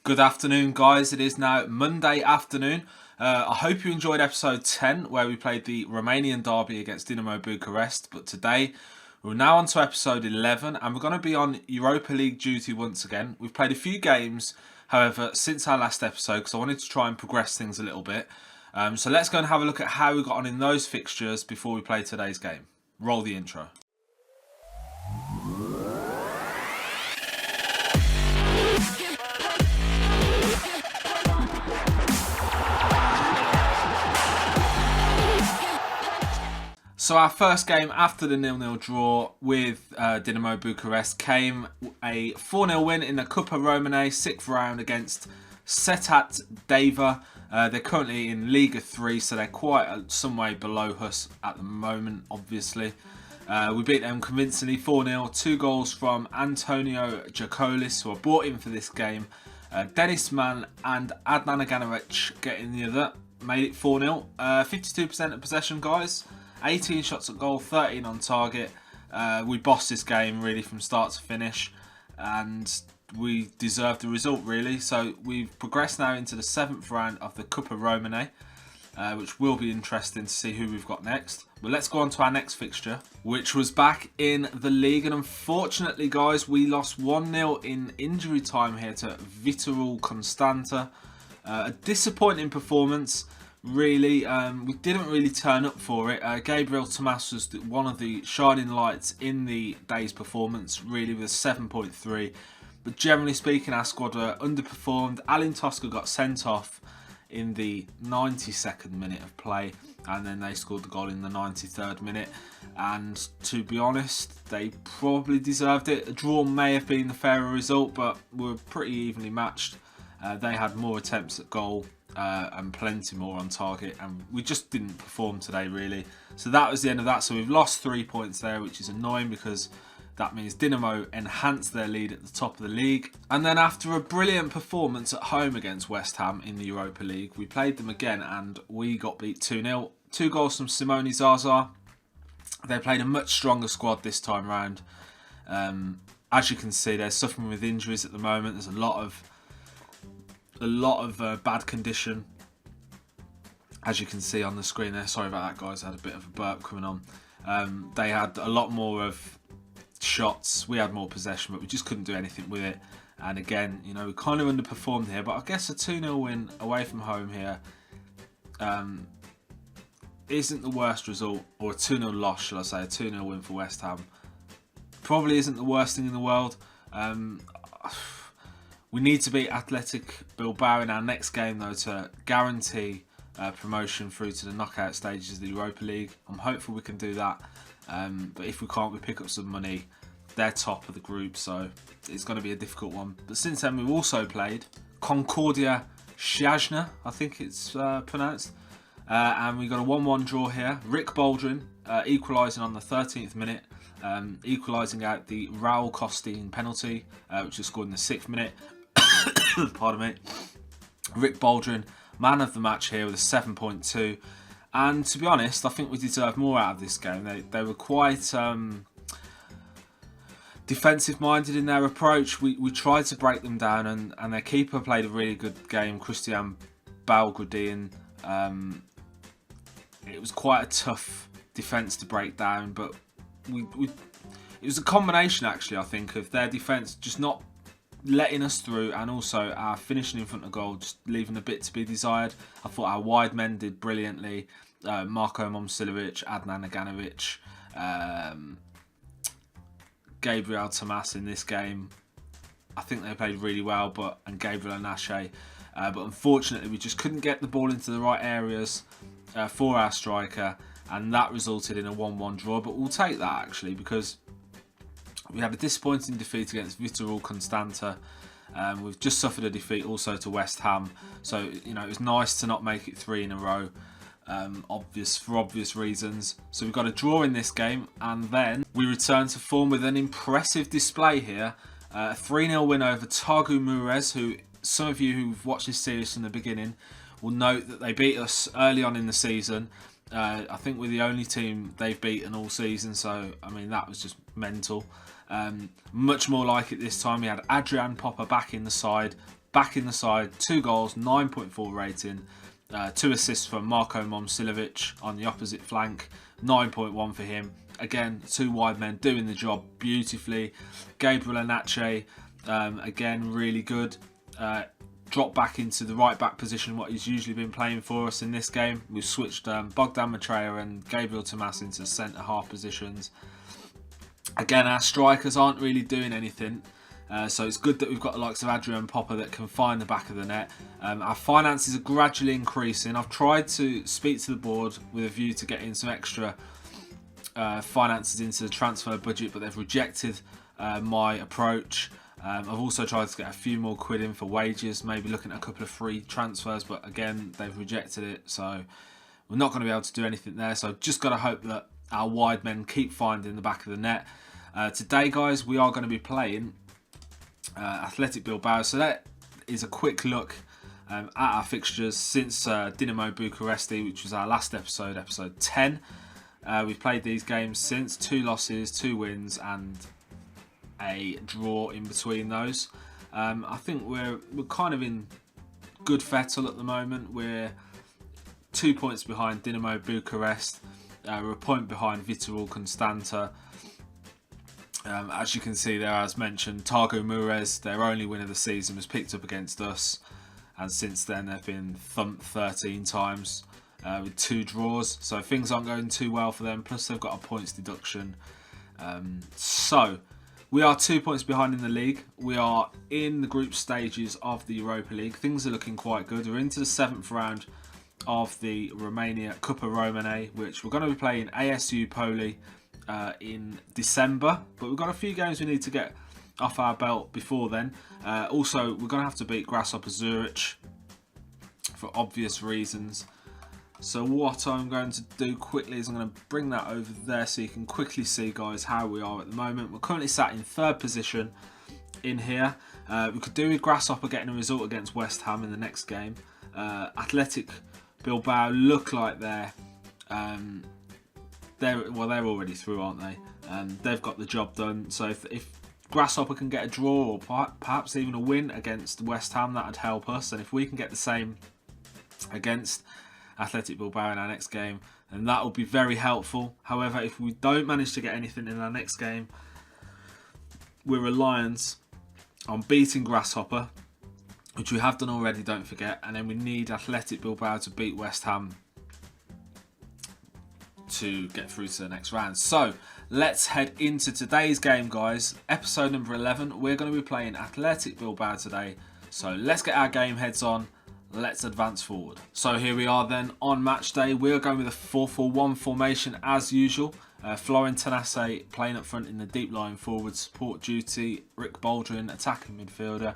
Good afternoon, guys. It is now Monday afternoon. I hope you enjoyed episode 10 where we played the Romanian derby against Dinamo Bucharest. But today we're now on to episode 11 and we're going to be on Europa League duty once again. We've played a few games, however, since our last episode because I wanted to try and progress things a little bit. So let's go and have a look at how we got on in those fixtures before we play today's game. Roll the intro. So our first game after the 0-0 draw with Dinamo Bucharest came a 4-0 win in the Cupa Romane 6th round against Setat Deva. They're currently in Liga 3, so they're quite some way below us at the moment, obviously. We beat them convincingly 4-0, 2 goals from Antonio Jacolis, who are brought in for this game. Dennis Mann and Adnan Aganovic getting the other. Made it 4-0. 52% of possession, guys. 18 shots at goal, 13 on target. We bossed this game really from start to finish and we deserved the result really. So we've progressed now into the 7th round of the Cupa Romane, which will be interesting to see who we've got next. But let's go on to our next fixture, which was back in the league. And unfortunately, guys, we lost 1-0 in injury time here to Viitorul Constanta. A disappointing performance. Really, we didn't really turn up for it. Gabriel Tomas was one of the shining lights in the day's performance, really, with a 7.3. But generally speaking, our squad underperformed. Alin Tosca got sent off in the 92nd minute of play, and then they scored the goal in the 93rd minute. And to be honest, they probably deserved it. A draw may have been the fairer result, but we were pretty evenly matched. They had more attempts at goal. And plenty more on target, and we just didn't perform today really. So that was the end of that. So we've lost 3 points there, which is annoying because that means Dinamo enhanced their lead at the top of the league. And then after a brilliant performance at home against West Ham in the Europa League, we played them again and we got beat 2-0. 2 goals from Simone Zaza. They played a much stronger squad this time round. As you can see, they're suffering with injuries at the moment. There's a lot of bad condition, as you can see on the screen there. Sorry about that, guys. I had a bit of a burp coming on. They had a lot more of shots. We had more possession, but we just couldn't do anything with it. And again, you know, we kind of underperformed here. But I guess a 2-0 win away from home here isn't the worst result, or a 2-0 loss, should I say. A 2-0 win for West Ham probably isn't the worst thing in the world. We need to beat Athletic Bilbao in our next game, though, to guarantee promotion through to the knockout stages of the Europa League. I'm hopeful we can do that. But if we can't, we pick up some money. They're top of the group, so it's going to be a difficult one. But since then, we've also played Concordia Siajna, I think it's pronounced. And we got a 1-1 draw here. Rick Baldwin equalising on the 13th minute. Equalising out the Raul Costin penalty, which was scored in the 6th minute. Pardon me. Rick Baldwin, man of the match here with a 7.2. And to be honest, I think we deserved more out of this game. They were quite defensive-minded in their approach. We tried to break them down, and their keeper played a really good game, Christian Balgradian. It was quite a tough defence to break down, but it was a combination, actually, I think, of their defence just not letting us through, and also our finishing in front of goal just leaving a bit to be desired. I thought our wide men did brilliantly. Marko Momcilovic, Adnan Aganovic, Gabriel Tomas in this game. I think they played really well, and Gabriel Anashe. But unfortunately, we just couldn't get the ball into the right areas for our striker, and that resulted in a 1-1 draw. But we'll take that, actually, because we had a disappointing defeat against Viitorul Constanta. We've just suffered a defeat also to West Ham. So, you know, it was nice to not make it 3 in a row, for obvious reasons. So we've got a draw in this game, and then we return to form with an impressive display here. A 3-0 win over Targu Mures, who some of you who've watched this series from the beginning will note that they beat us early on in the season. I think we're the only team they've beaten all season, so I mean that was just mental. Much more like it this time. We had Adrian Popper back in the side, back in the side, 2 goals, 9.4 rating, 2 assists from Marko Momcilovic on the opposite flank, 9.1 for him. Again, 2 wide men doing the job beautifully. Gabriel Anache, again, really good. Dropped back into the right back position, what he's usually been playing for us in this game. We've switched Bogdan Maitreya and Gabriel Tomas into centre half positions. Again, our strikers aren't really doing anything. So it's good that we've got the likes of Adrian Popper that can find the back of the net. Our finances are gradually increasing. I've tried to speak to the board with a view to getting some extra finances into the transfer budget, but they've rejected my approach. I've also tried to get a few more quid in for wages, maybe looking at a couple of free transfers, but again, they've rejected it. So we're not going to be able to do anything there. So I've just got to hope that our wide men keep finding the back of the net. Today, guys, we are going to be playing Athletic Bilbao. So that is a quick look at our fixtures since Dinamo Bucharest, which was our last episode, episode 10. We've played these games since, 2 losses, 2 wins, and a draw in between those. I think we're kind of in good fettle at the moment. We're 2 points behind Dinamo Bucharest. We're a point behind Viitorul Constanta. As you can see there, as mentioned, Targu Mures, their only win of the season, was picked up against us, and since then they've been thumped 13 times with 2 draws. So things aren't going too well for them. Plus they've got a points deduction. So we are 2 points behind in the league. We are in the group stages of the Europa League. Things are looking quite good. We're into the 7th round of the Romania Cupa Romane, which we're going to be playing ASU Poli in December, but we've got a few games we need to get off our belt before then. Also, we're going to have to beat Grasshopper Zurich for obvious reasons. So what I'm going to do quickly is I'm going to bring that over there so you can quickly see, guys, how we are at the moment. We're currently sat in 3rd position in here. We could do with Grasshopper getting a result against West Ham in the next game. Athletic Bilbao look like they're already through, aren't they? They've got the job done. So if Grasshopper can get a draw or perhaps even a win against West Ham, that would help us. And if we can get the same against Athletic Bilbao in our next game, then that will be very helpful. However, if we don't manage to get anything in our next game, we're reliant on beating Grasshopper, which we have done already, don't forget. And then we need Athletic Bilbao to beat West Ham to get through to the next round. So let's head into today's game, guys. Episode number 11. We're going to be playing Athletic Bilbao today. So let's get our game heads on. Let's advance forward. So here we are then on match day. We're going with a 4-4-1 formation as usual. Florin Tanase playing up front in the deep line forward support duty. Rick Baldwin attacking midfielder.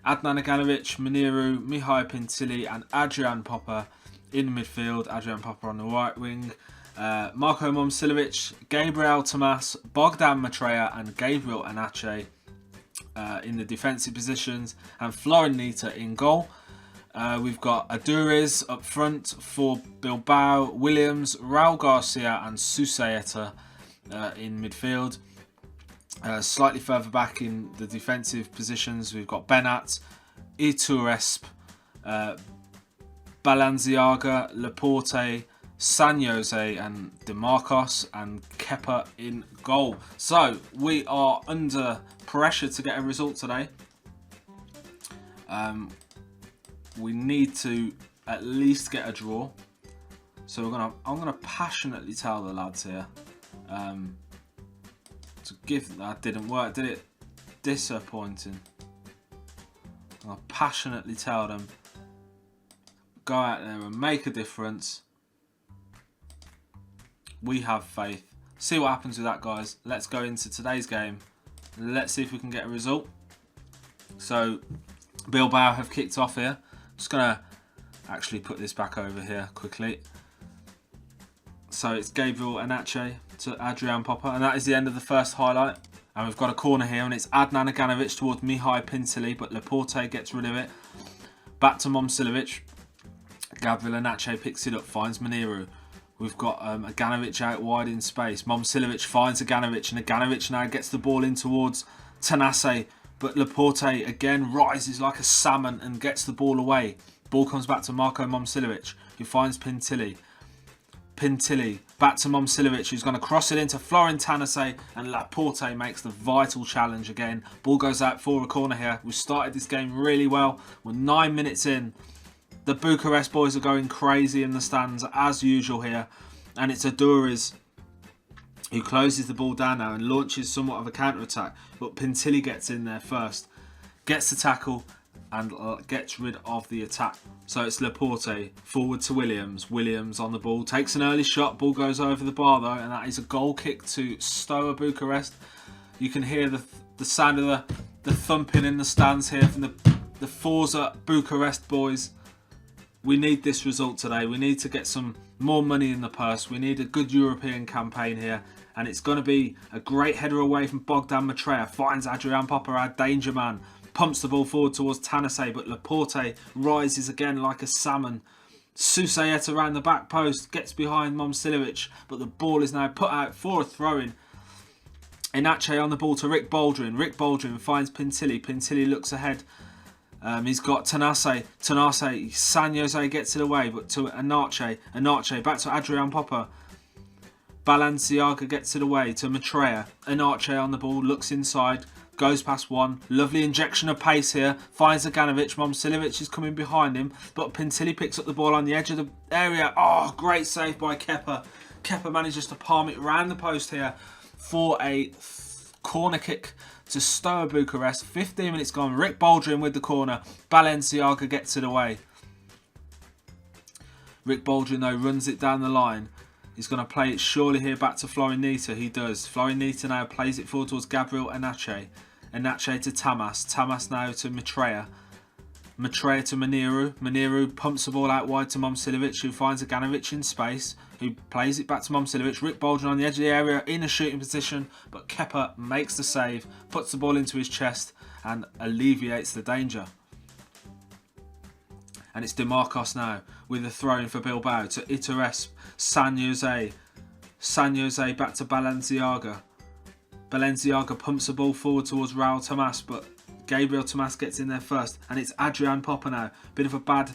Adnan Aganovic, Muniru, Mihai Pintili and Adrian Popper in midfield. Adrian Popper on the right wing. Marko Momcilovic, Gabriel Tomas, Bogdan Maitreya and Gabriel Anache in the defensive positions, and Florin Nita in goal. We've got Aduriz up front for Bilbao, Williams, Raul Garcia and Susaeta in midfield. Slightly further back in the defensive positions, we've got Benat, Ituresp, Balenciaga, Laporte, San Jose and DeMarcos and Kepa in goal. So we are under pressure to get a result today. We need to at least get a draw. So I'm gonna passionately tell the lads here to give. That didn't work, did it? Disappointing. I'll passionately tell them, go out there and make a difference. We have faith. See what happens with that, guys. Let's go into today's game. Let's see if we can get a result. So Bilbao have kicked off here. Just gonna actually put this back over here quickly. So it's Gabriel Anache to Adrian Popper, and that is the end of the first highlight. And we've got a corner here, and it's Adnan Aganovic towards Mihai Pintili, but Laporte gets rid of it. Back to Momcilovic. Gabriel Anache picks it up, finds Muniru. We've got Aganovic out wide in space. Momcilovic finds Aganovic, and Aganovic now gets the ball in towards Tanase, But Laporte again rises like a salmon and gets the ball away. Ball comes back to Marko Momcilovic, who finds Pintilli. Pintilli back to Momcilovic, who's going to cross it into Florin Tanase, and Laporte makes the vital challenge again. Ball goes out for a corner here. We've started this game really well. We're 9 minutes in. The Bucharest boys are going crazy in the stands as usual here, and it's Aduriz who closes the ball down now and launches somewhat of a counter-attack. But Pintilli gets in there first, gets the tackle and gets rid of the attack. So it's Laporte forward to Williams. Williams on the ball, takes an early shot. Ball goes over the bar though, and that is a goal kick to Steaua Bucharest. You can hear the sound of the thumping in the stands here from the Forza Bucharest boys. We need this result today. We need to get some more money in the purse. We need a good European campaign here. And it's going to be a great header away from Bogdan Matreya. Finds Adrian Popper, our danger man. Pumps the ball forward towards Tanase, but Laporte rises again like a salmon. Susayeta around the back post, gets behind Momcilovic, but the ball is now put out for a throw-in. Inache on the ball to Rick Baldwin. Rick Baldwin finds Pintilli. Pintilli looks ahead. He's got Tanase. San Jose gets it away, but to Inache. Inache back to Adrian Popper. Balenciaga gets it away to Matreya. Inache on the ball, looks inside, goes past one. Lovely injection of pace here. Finds Aganovic. Momcilovic is coming behind him, but Pintilli picks up the ball on the edge of the area. Oh, great save by Kepa. Kepa manages to palm it round the post here for a corner kick to Steaua Bucharest. 15 minutes gone. Rick Baldwin with the corner. Balenciaga gets it away. Rick Baldwin though runs it down the line. He's going to play it surely here back to Florin Nita. He does. Florin Nita now plays it forward towards Gabriel Inache. Inache to Tamas. Tamas now to Matreya. Matreya to Maniru. Maniru pumps the ball out wide to Momcilovic, who finds Aganovic in space, who plays it back to Momcilovic. Rick Baldwin on the edge of the area in a shooting position, but Kepa makes the save, puts the ball into his chest and alleviates the danger. And it's DeMarcos now with a throw-in for Bilbao to Iteresp. San Jose. San Jose back to Balenciaga. Balenciaga pumps the ball forward towards Raul Tomas, but Gabriel Tomas gets in there first. And it's Adrian Popper now. Bit of a bad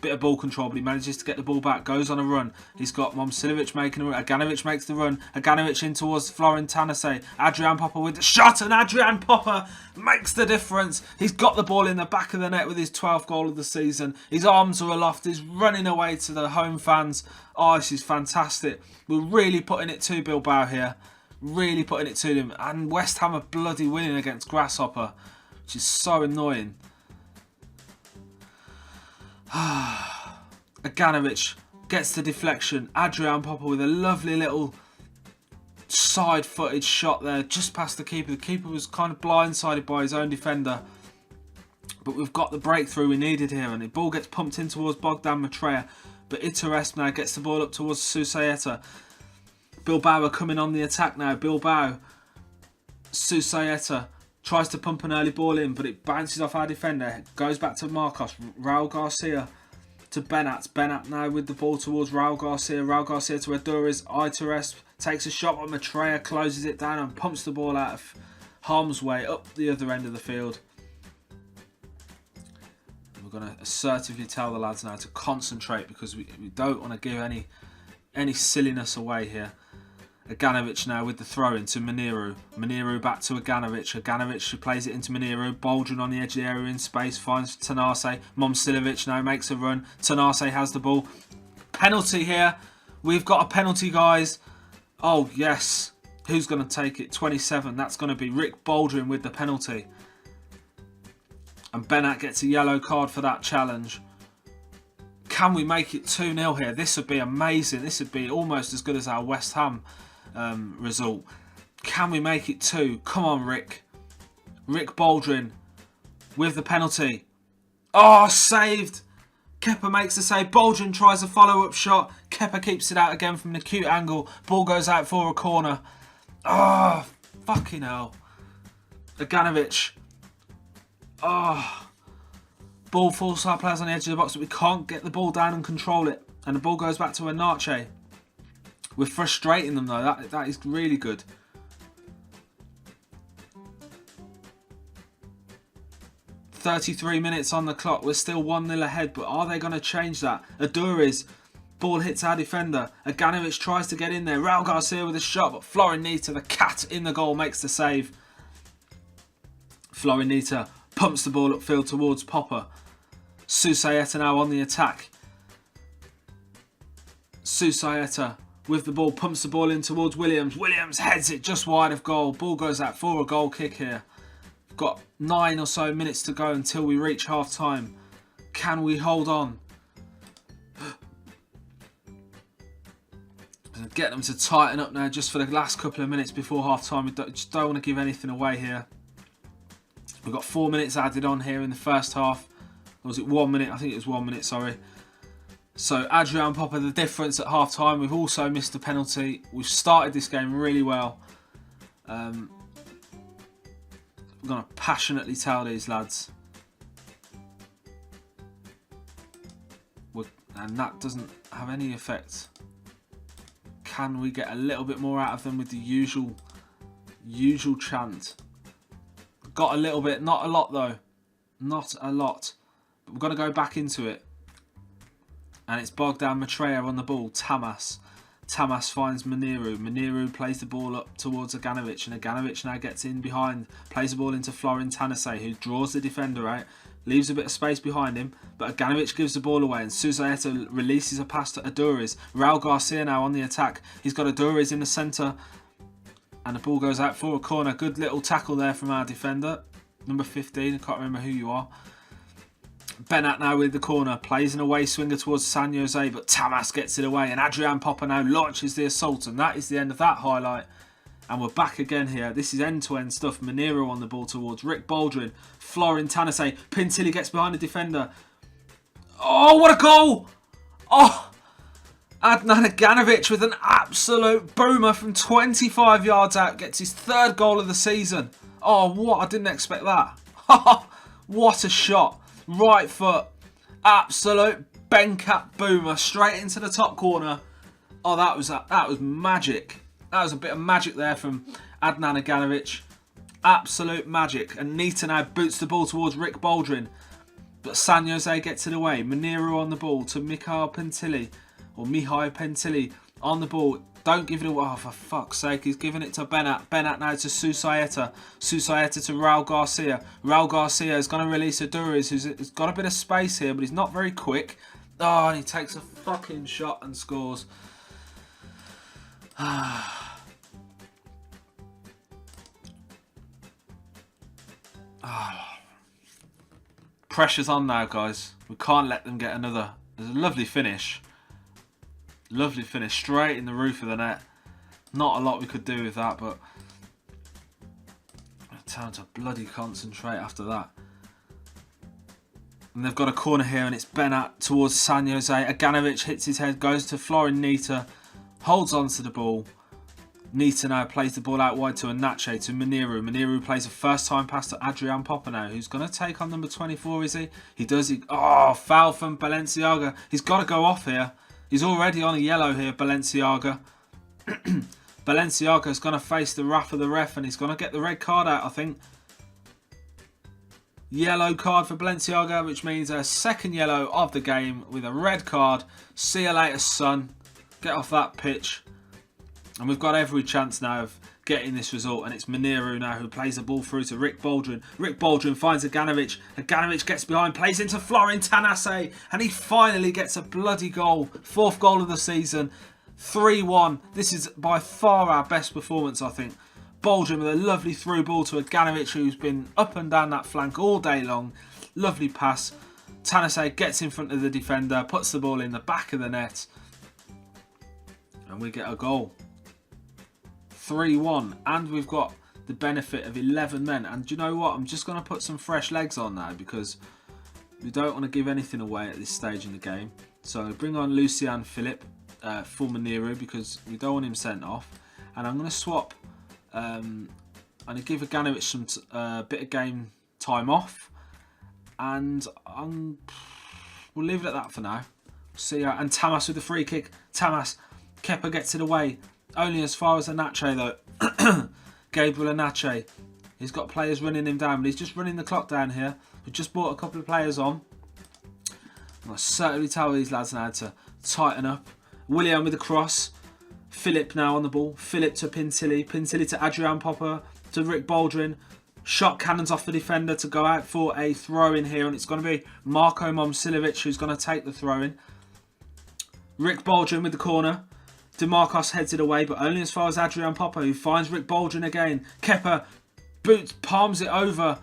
bit of ball control, but he manages to get the ball back. Goes on a run. He's got Momcilovic making a run. Aganovic makes the run. Aganovic in towards Florin Tanase. Adrian Popper with the shot, and Adrian Popper makes the difference. He's got the ball in the back of the net with his 12th goal of the season. His arms are aloft. He's running away to the home fans. Oh, this is fantastic. We're really putting it to Bilbao here. Really putting it to them. And West Ham are bloody winning against Grasshopper, which is so annoying. Aganovic gets the deflection. Adrian Popper with a lovely little side-footed shot there, just past the keeper. The keeper was kind of blindsided by his own defender. But we've got the breakthrough we needed here, and the ball gets pumped in towards Bogdan Matreya. But Iteresp now gets the ball up towards Susayeta. Bilbao are coming on the attack now. Bilbao. Susayeta tries to pump an early ball in, but it bounces off our defender. Goes back to Marcos. Raul Garcia to Benat. Benat now with the ball towards Raul Garcia. Raul Garcia to Aduriz. Iteresp takes a shot, but Matreya closes it down and pumps the ball out of harm's way up the other end of the field. We're going to assertively tell the lads now to concentrate, because we don't want to give any silliness away here. Aganovic now with the throw-in to Maniru. Maniru back to Aganovic. Aganovic who plays it into Maniru. Baldwin on the edge of the area in space. Finds Tanase. Momcilovic now makes a run. Tanase has the ball. Penalty here. We've got a penalty, guys. Oh, yes. Who's going to take it? 27. That's going to be Rick Baldwin with the penalty. And Benat gets a yellow card for that challenge. Can we make it 2-0 here? This would be amazing. This would be almost as good as our West Ham result. Can we make it 2? Come on, Rick. Rick Baldwin with the penalty. Oh, saved. Kepa makes the save. Baldwin tries a follow-up shot. Kepa keeps it out again from an acute angle. Ball goes out for a corner. Oh, fucking hell. Aganovic. Oh. Ball falls to our players on the edge of the box, but we can't get the ball down and control it. And the ball goes back to Inache. We're frustrating them though. That is really good. 33 minutes on the clock. We're still 1-0 ahead, but are they going to change that? Aduriz, ball hits our defender. Aganovic tries to get in there. Raul Garcia with a shot, but Florinita, the cat in the goal, makes the save. Florinita pumps the ball upfield towards Popper. Susaeta now on the attack. Susaeta with the ball, pumps the ball in towards Williams. Williams heads it just wide of goal. Ball goes out for a goal kick here. We've got 9 or so minutes to go until we reach half time. Can we hold on? Get them to tighten up now just for the last couple of minutes before half time. We just don't want to give anything away here. We've got 4 minutes added on here in the first half. Or was it 1 minute? I think it was 1 minute, sorry. So Adrian Popper, the difference at half time. We've also missed a penalty. We've started this game really well. I'm going to passionately tell these lads. And that doesn't have any effect. Can we get a little bit more out of them with the usual chant? Got a little bit, not a lot though. Not a lot. But we're going to go back into it. And it's Bogdan Maitreya on the ball. Tamas finds Maniru. Maniru plays the ball up towards Aganovic. And Aganovic now gets in behind. Plays the ball into Florin Tanase, who draws the defender out. Leaves a bit of space behind him. But Aganovic gives the ball away. And Susaeta releases a pass to Aduriz. Raul Garcia now on the attack. He's got Aduriz in the centre. And the ball goes out for a corner. Good little tackle there from our defender. Number 15. I can't remember who you are. Benat now with the corner, plays an away swinger towards San Jose, but Tamas gets it away, and Adrian Popper now launches the assault, and that is the end of that highlight. And we're back again here. This is end-to-end stuff. Manero on the ball towards Rick Baldwin. Florin Tanase. Pintilli gets behind the defender. Oh, what a goal! Oh! Adnan Aganovic with an absolute boomer from 25 yards out. Gets his 3rd goal of the season. Oh, what? I didn't expect that. What a shot. Right foot, absolute Bencat boomer straight into the top corner. Oh, that was magic. That was a bit of magic there from Adnan Aganovic. Absolute magic. And Nita now boots the ball towards Rick Baldwin, but San Jose gets it away. Manero on the ball to Mihai Pintilli on the ball. Don't give it away. Oh, for fuck's sake. He's giving it to Benat. Benat now to Susaeta. Susaeta to Raul Garcia. Raul Garcia is going to release Aduriz, who's got a bit of space here, but he's not very quick. Oh, and he takes a fucking shot and scores. Pressure's on now, guys. We can't let them get another. There's a lovely finish. Lovely finish, straight in the roof of the net. Not a lot we could do with that, but time to bloody concentrate after that. And they've got a corner here, and it's Benat towards San Jose. Aganovic hits his head, goes to Florin Nita, holds on to the ball. Nita now plays the ball out wide to Anache, to Maniru. Maniru plays a first-time pass to Adrian Popper now, who's going to take on number 24, is he? He does. Oh, foul from Balenciaga. He's got to go off here. He's already on a yellow here, Balenciaga. Balenciaga's going to face the wrath of the ref, and he's going to get the red card out, I think. Yellow card for Balenciaga, which means a 2nd yellow of the game with a red card. See you later, son. Get off that pitch. And we've got every chance now of getting this result, and it's Maniru now who plays the ball through to Rick Baldwin. Rick Baldwin finds Aganovic. Aganovic gets behind, plays into Florin Tanase, and he finally gets a bloody goal. 4th goal of the season. 3-1. This is by far our best performance, I think. Baldwin with a lovely through ball to Aganovic, who's been up and down that flank all day long. Lovely pass. Tanase gets in front of the defender, puts the ball in the back of the net, and we get a goal. 3-1, and we've got the benefit of 11 men. And do you know what? I'm just going to put some fresh legs on now, because we don't want to give anything away at this stage in the game. So I'm going to bring on Lucian Philipp for Maniru, because we don't want him sent off. And I'm going to swap and give Aganovic some bit of game time off. And we'll leave it at that for now. See ya. And Tamas with the free kick. Tamas. Kepa gets it away. Only as far as Anache though. Gabriel Anache. He's got players running him down, but he's just running the clock down here. We've just brought a couple of players on. I'll certainly tell these lads now to tighten up. William with the cross. Philip now on the ball. Philip to Pintilli. Pintilli to Adrian Popper. To Rick Baldwin. Shot cannons off the defender to go out for a throw-in here. And it's going to be Marko Momcilovic who's going to take the throw-in. Rick Baldwin with the corner. DeMarcos heads it away, but only as far as Adrian Popper, who finds Rick Baldwin again. Kepa palms it over.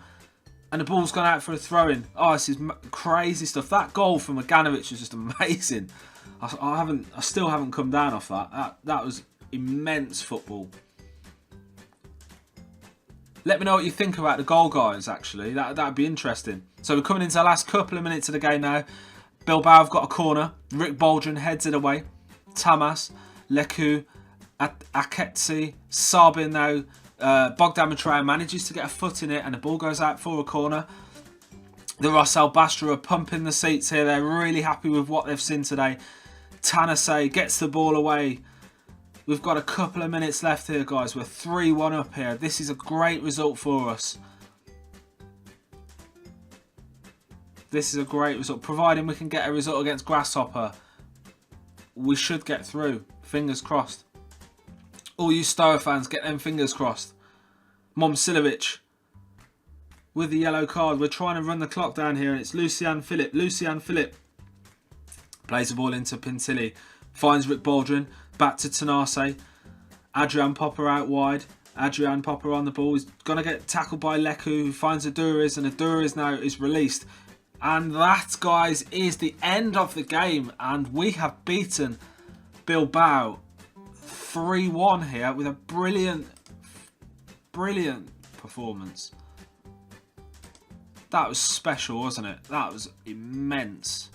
And the ball's gone out for a throw-in. Oh, this is crazy stuff. That goal from Maganovic was just amazing. I still haven't come down off that. That was immense football. Let me know what you think about the goal, guys, actually. That'd be interesting. So we're coming into the last couple of minutes of the game now. Bilbao have got a corner. Rick Baldwin heads it away. Tamas, Leku, Aketsi, Sabin now. Bogdan Matraya manages to get a foot in it and the ball goes out for a corner. The Ros-Albastrii are pumping the seats here. They're really happy with what they've seen today. Tanase gets the ball away. We've got a couple of minutes left here, guys. We're 3-1 up here. This is a great result for us. This is a great result. Providing we can get a result against Grasshopper, we should get through. Fingers crossed. All you Steaua fans, get them fingers crossed. Momcilovic with the yellow card. We're trying to run the clock down here, and it's Lucian Philip. Lucian Philip plays the ball into Pintilli. Finds Rick Baldwin. Back to Tanase. Adrian Popper out wide. Adrian Popper on the ball. He's going to get tackled by Leku, who finds Aduriz, and Aduriz now is released. And that, guys, is the end of the game. And we have beaten Bilbao 3-1 here with a brilliant performance. That was special, wasn't it? That was immense.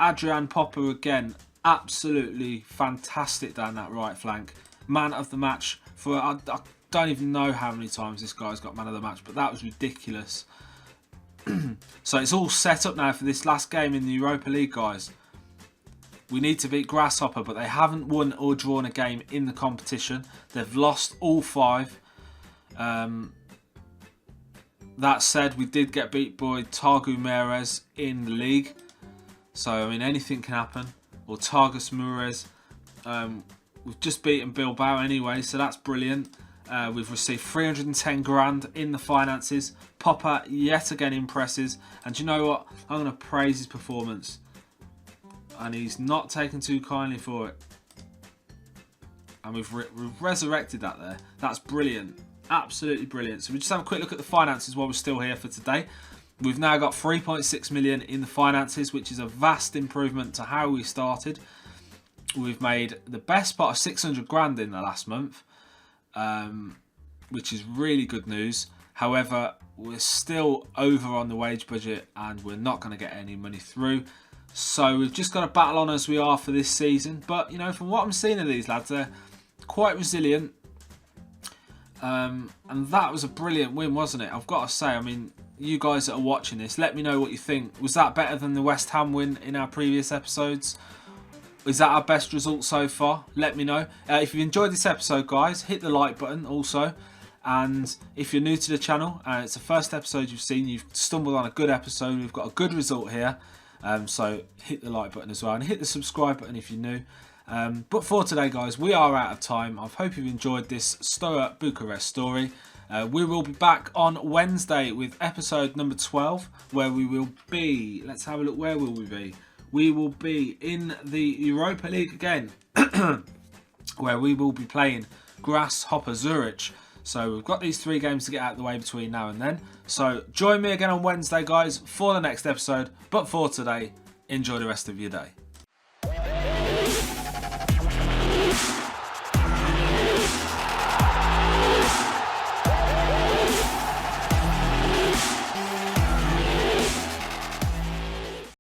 Adrian Popper again, absolutely fantastic down that right flank. Man of the match for, I don't even know how many times this guy's got man of the match, but that was ridiculous. So it's all set up now for this last game in the Europa League, guys. We need to beat Grasshopper, but they haven't won or drawn a game in the competition. They've lost all 5. That said, we did get beat by Targu Meirez in the league. So, I mean, anything can happen. Or Targus Mures. We've just beaten Bilbao anyway, so that's brilliant. We've received 310 grand in the finances. Popper yet again impresses. And do you know what? I'm going to praise his performance. And he's not taken too kindly for it. And we've resurrected that there. That's brilliant. Absolutely brilliant. So we just have a quick look at the finances while we're still here for today. We've now got 3.6 million in the finances, which is a vast improvement to how we started. We've made the best part of 600 grand in the last month, which is really good news. However, we're still over on the wage budget and we're not going to get any money through. So we've just got to battle on as we are for this season. But, you know, from what I'm seeing of these lads, they're quite resilient. And that was a brilliant win, wasn't it? I've got to say, I mean, you guys that are watching this, let me know what you think. Was that better than the West Ham win in our previous episodes? Is that our best result so far? Let me know. If you've enjoyed this episode, guys, hit the like button also. And if you're new to the channel and it's the first episode you've seen, you've stumbled on a good episode. We've got a good result here. So hit the like button as well. And hit the subscribe button if you're new. But for today, guys, we are out of time. I hope you've enjoyed this Steaua Bucharest story. We will be back on Wednesday with episode number 12, where we will be, let's have a look, where will we be? We will be in the Europa League again, where we will be playing Grasshopper Zurich. So we've got these 3 games to get out of the way between now and then. So join me again on Wednesday, guys, for the next episode. But for today, enjoy the rest of your day.